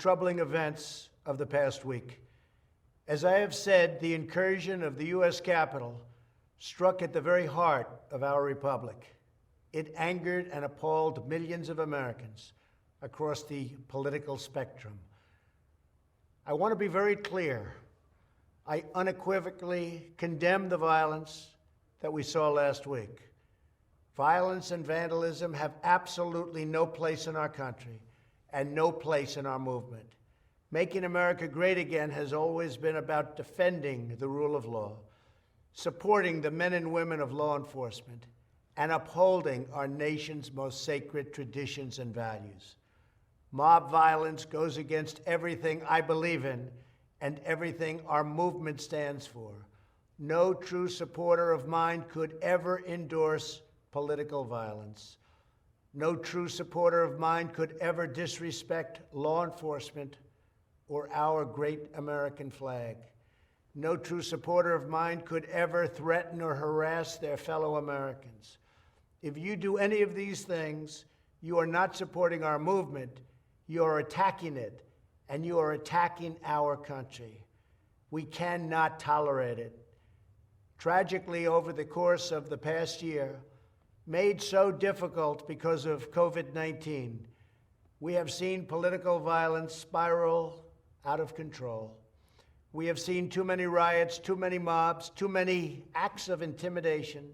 troubling events of the past week. As I have said, the incursion of the U.S. Capitol struck at the very heart of our republic. It angered and appalled millions of Americans across the political spectrum. I want to be very clear. I unequivocally condemn the violence that we saw last week. Violence and vandalism have absolutely no place in our country and no place in our movement. Making America great again has always been about defending the rule of law, supporting the men and women of law enforcement, and upholding our nation's most sacred traditions and values. Mob violence goes against everything I believe in and everything our movement stands for. No true supporter of mine could ever endorse political violence. No true supporter of mine could ever disrespect law enforcement or our great American flag. No true supporter of mine could ever threaten or harass their fellow Americans. If you do any of these things, you are not supporting our movement, you are attacking it, and you are attacking our country. We cannot tolerate it. Tragically, over the course of the past year, made so difficult because of COVID-19, we have seen political violence spiral out of control. We have seen too many riots, too many mobs, too many acts of intimidation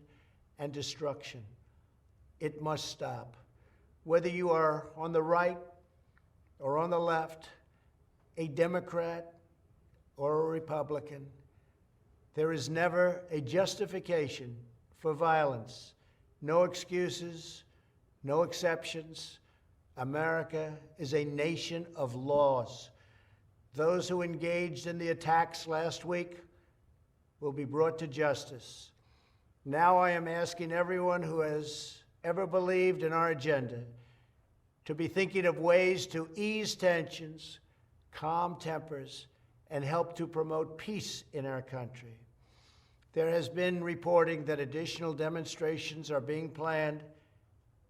and destruction. It must stop. Whether you are on the right or on the left, a Democrat or a Republican, there is never a justification for violence. No excuses, no exceptions. America is a nation of laws. Those who engaged in the attacks last week will be brought to justice. Now I am asking everyone who has ever believed in our agenda to be thinking of ways to ease tensions, calm tempers, and help to promote peace in our country. There has been reporting that additional demonstrations are being planned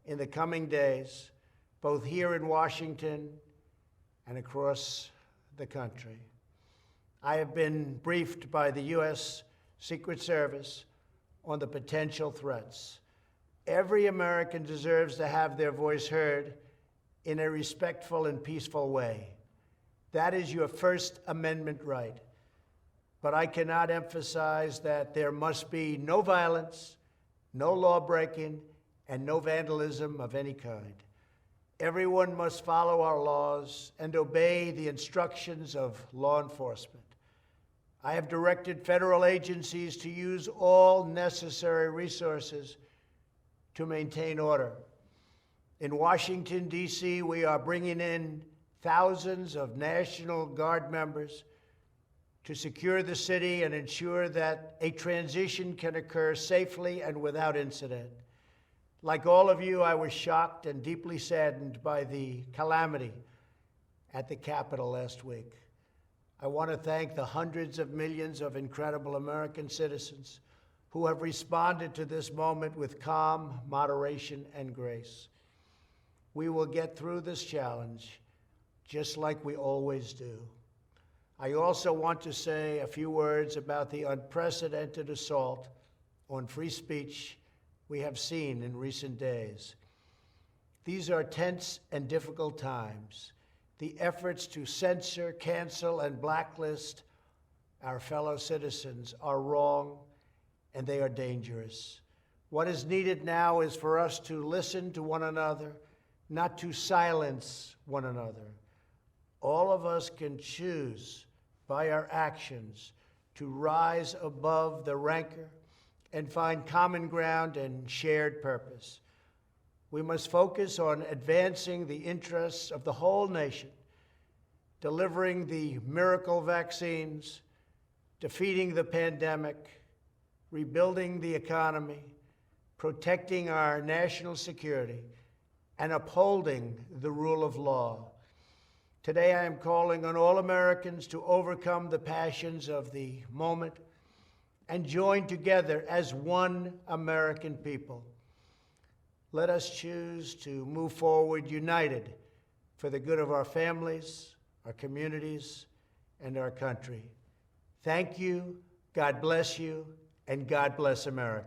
in the coming days, both here in Washington and across the country. I have been briefed by the U.S. Secret Service on the potential threats. Every American deserves to have their voice heard in a respectful and peaceful way. That is your First Amendment right. But I cannot emphasize that there must be no violence, no law-breaking, and no vandalism of any kind. Everyone must follow our laws and obey the instructions of law enforcement. I have directed federal agencies to use all necessary resources to maintain order. In Washington, D.C., we are bringing in thousands of National Guard members to secure the city and ensure that a transition can occur safely and without incident. Like all of you, I was shocked and deeply saddened by the calamity at the Capitol last week. I want to thank the hundreds of millions of incredible American citizens who have responded to this moment with calm, moderation, and grace. We will get through this challenge just like we always do. I also want to say a few words about the unprecedented assault on free speech we have seen in recent days. These are tense and difficult times. The efforts to censor, cancel, and blacklist our fellow citizens are wrong, and they are dangerous. What is needed now is for us to listen to one another, not to silence one another. All of us can choose by our actions to rise above the rancor and find common ground and shared purpose. We must focus on advancing the interests of the whole nation, delivering the miracle vaccines, defeating the pandemic, rebuilding the economy, protecting our national security, and upholding the rule of law. Today, I am calling on all Americans to overcome the passions of the moment and join together as one American people. Let us choose to move forward united for the good of our families, our communities, and our country. Thank you, God bless you, and God bless America.